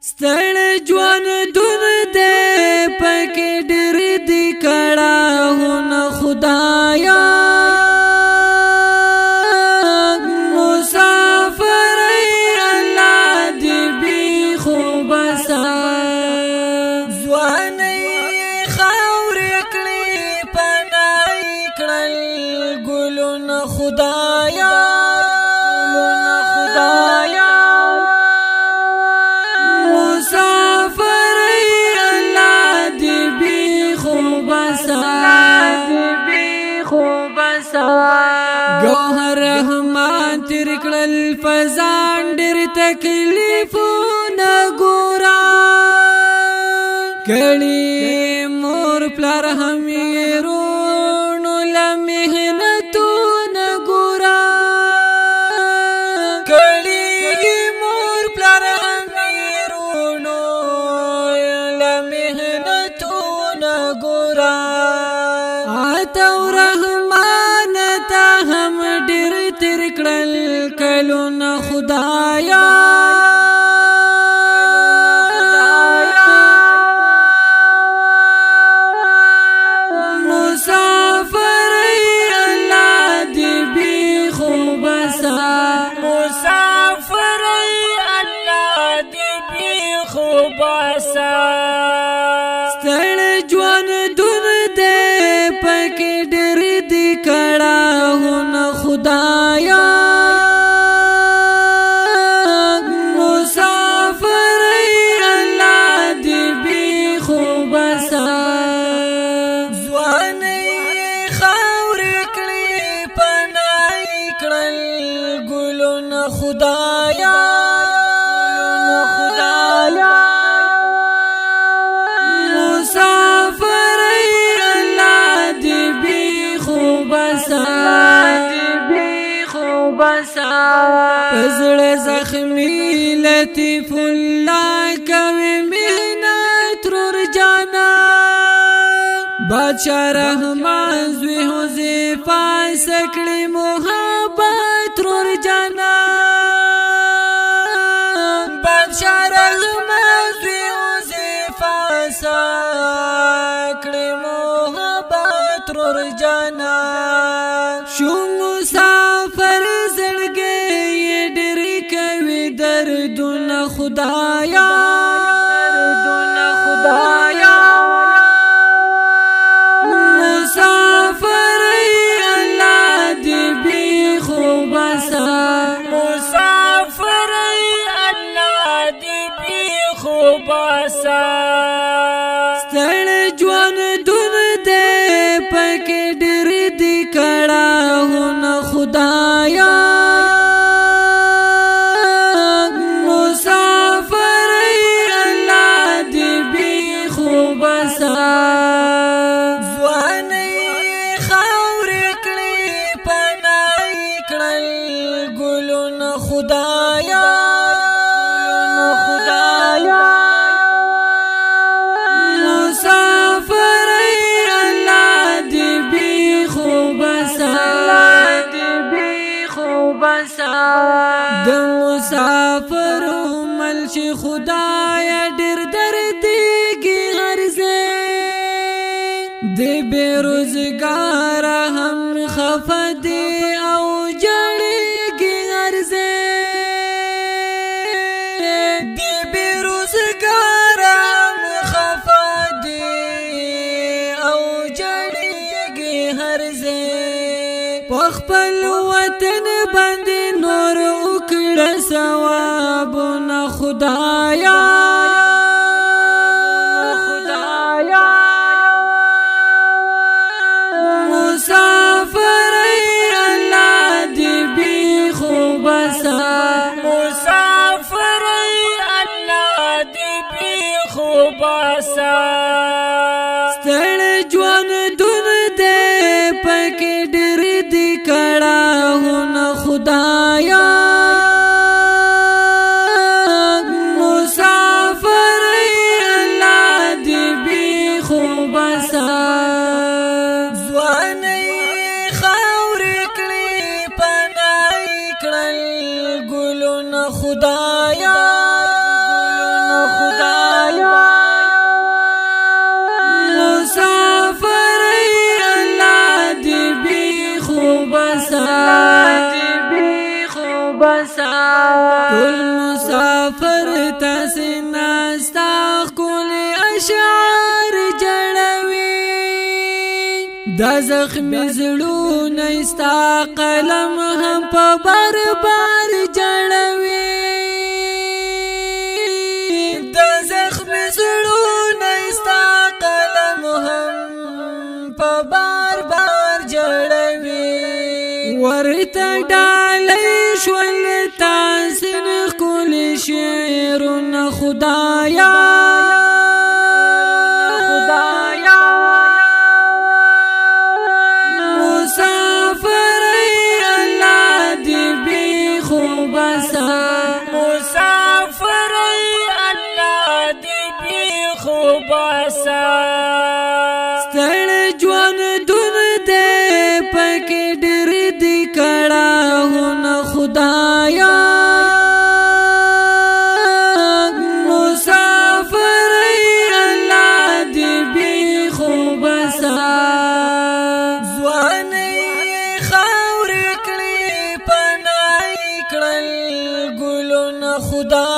ستړ ژوند دون دې پکې ډېر دي کړهونه خدایا مسافر الله دې بي خو بسا ځواني خاورې کړې پناه کړل ګلونه خدایا گوهر رحمان تیر کړل فزان ډېر تکلیفونه ګورا کړي مور پلار همیرونو لمهنتونه ګورا کړي مور پلار همیرونو لمهنتونه ګورا کلونه خدایا مسافر الله دې بي خو بسا مسافر الله دې بي خو بسا ستړ ژوند دون دې پکې ډېر دي کړهونه خدایا خدایا مسافر الله دې بي خو بسا پزړ زخمي لطیف الله کوي مهنت رور جانا بادشاہ رحمان زوی حذیفه سکړي محبت رور جانا جانا شو مسافر زړګي ډېر کوي دردونه خدایا مسافر الله دې بي خو بسا مسافر الله دې بي خو بسا ستړ ژوند دون دې پکې ډېر دي کړهونه خدایا مسافر الله دې بي خو بسا ځواني خاورې کړې پناه کړل ګلونه خدایا د مسافر مل شي خدایا ډېر دردېږي غرضه د بېروزګار هم خفه دي او جړېږي غرضه د بېروزګار هم خفه دي او جړېږي غرضه په خپل وطن باندې نور وکړه ثوابونه خدایا مسافر الله دې بي خو بسا مسافر الله دې بي خو بسا ستړ ژوند دون دې پکې ډېر دي کړهونه خدایا مسافر الله دې بي خو بسا ځواني خاورې کړې پناه کړل ګلونه خدایا ټول مسافر تاسې ناستا ښکلي اشعار جوړوي دا زخمي زړونه ستا قلم هم په بار بار جوړوي دا زخمي زړونه ستا قلم هم په بار بار جوړوي ورته ډالۍ شول تاسې ښکلي شعرونه خدایا ستړ ژوند دون دې پکې ډېر دي کړهونه خدایا مسافر الله دې بې خوبه سا ځوانۍ خاورې کړې پناه کړل ګلونه خدایا